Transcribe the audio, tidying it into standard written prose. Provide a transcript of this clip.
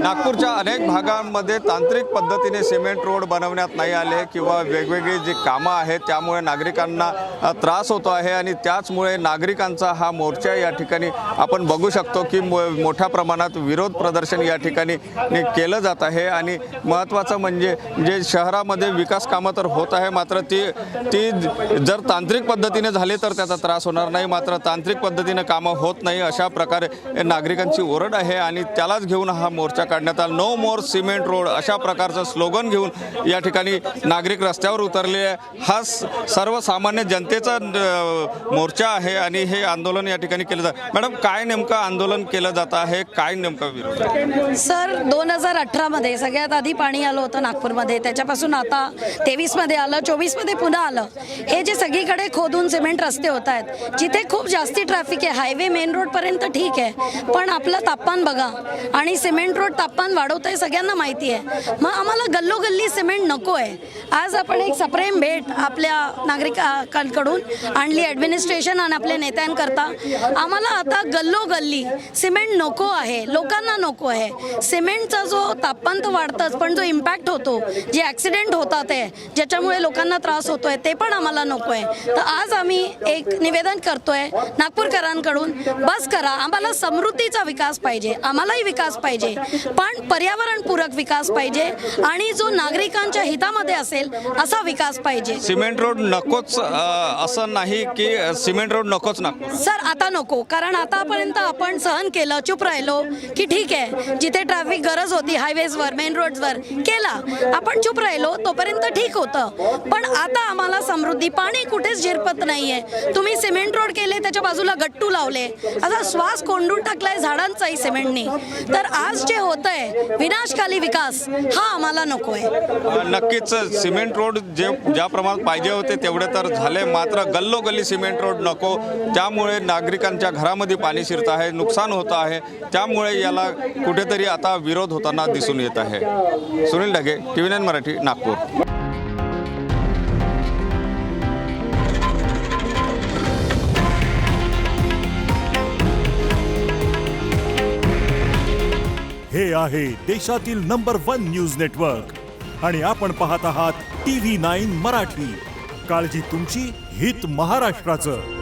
नागपूरच्या अनेक भागांमध्ये तांत्रिक पद्धतीने सिमेंट रोड बनवण्यात नाही आले किंवा वेगवेगळी जी कामं आहेत त्यामुळे नागरिकांना त्रास होतो आहे आणि त्याचमुळे नागरिकांचा हा मोर्चा या ठिकाणी आपण बघू शकतो की मोठ्या प्रमाणात विरोध प्रदर्शन या ठिकाणी केलं जात आहे। आणि महत्त्वाचं म्हणजे जे शहरामध्ये विकास कामं तर होत आहे, मात्र ती जर तांत्रिक पद्धतीने झाले तर त्याचा त्रास होणार नाही, मात्र तांत्रिक पद्धतीने कामं होत नाही अशा प्रकारे नागरिकांची ओरड आहे आणि त्यालाच घेऊन हा मोर्चा काढण्यात आला। नो मोर सिमेंट रोड अशा प्रकारचं स्लोगन घेऊन या ठिकाणी नागरिक रस्त्यावर उतरले आहे। हा सर्वसामान्य जनतेचा मोर्चा आहे आणि हे आंदोलन या ठिकाणी केलं जातं। मॅडम, काय नेमकं आंदोलन केलं जात आहे, काय नेमका विरोध? सर, 2018 मध्ये सगळ्यात आधी पाणी आलं होतं नागपूरमध्ये, त्याच्यापासून आता 23 मध्ये आलं, 24 मध्ये पुन्हा आलं। हे जे सगळीकडे खोदून सिमेंट रस्ते होत आहेत, जिथे खूप जास्ती ट्रॅफिक आहे, हायवे मेन रोड पर्यंत ठीक आहे, पण आपलं तापमान बघा आणि सिमेंट रोड तापमान वाढवत आहे सगळ्यांना माहिती आहे। मग आम्हाला गल्लोगल्ली सिमेंट नको आहे। आज आपण एक सप्रेम भेट आपल्या नागरिकांकडून आणली ॲडमिनिस्ट्रेशन आणि आपल्या नेत्यांकरता। आम्हाला आता गल्लोगल्ली सिमेंट नको आहे, लोकांना नको आहे। सिमेंटचा जो तापमान तर वाढतंच, पण जो इम्पॅक्ट होतो, जे ॲक्सिडेंट होतात आहे, ज्याच्यामुळे लोकांना त्रास होतोय, ते पण आम्हाला नको आहे। तर आज आम्ही एक निवेदन करतोय नागपूरकरांकडून, बस करा, आम्हाला समृद्धीचा विकास पाहिजे, आम्हालाही विकास पाहिजे, पण पर्यावरणपूरक विकास पाहिजे आणि जो नागरिकांच्या हितामध्ये असेल असा विकास पाहिजे। सिमेंट रोड नकोच असं नाही की सिमेंट रोड नकोच नागपूर सर, आता नको, कारण आतापर्यंत आपण सहन केलं, चुप राहिलो की ठीक आहे, जिथे ट्रॅफिक गरज होती हायवेजवर, मेन रोड्सवर केला, आपण चुप राहिलो तोपर्यंत ठीक होतं। पण आता आम्हाला समृद्धी, पाणी कुठेच झिरपत नाहीये। तुम्ही सिमेंट रोड केले, त्याच्या बाजूला गट्टू लावले, आता श्वास कोंडून टाकलाय झाडांचाही सिमेंटनी। तर आज जे होतंय विनाशकाली विकास, हा आम्हाला नकोय। नक्कीच सिमेंट रोड ज्या प्रमाणात पाहिजे होते तेवढे तर झाले, मात्र गल्लोगल्ली सिमेंट रोड नको, त्यामुळे नागरिकांच्या घरामध्ये पाणी शिरत आहे, नुकसान होत आहे, त्यामुळे याला कुठेतरी आता विरोध होताना दिसून येत आहे। सुनील ढगे, TV9 मराठी, नागपूर। हे आहे देशातील नंबर 1 न्यूज नेटवर्क आणि आपण पाहत आहात TV9 मराठी। काळजी तुमची, हित महाराष्ट्राचं।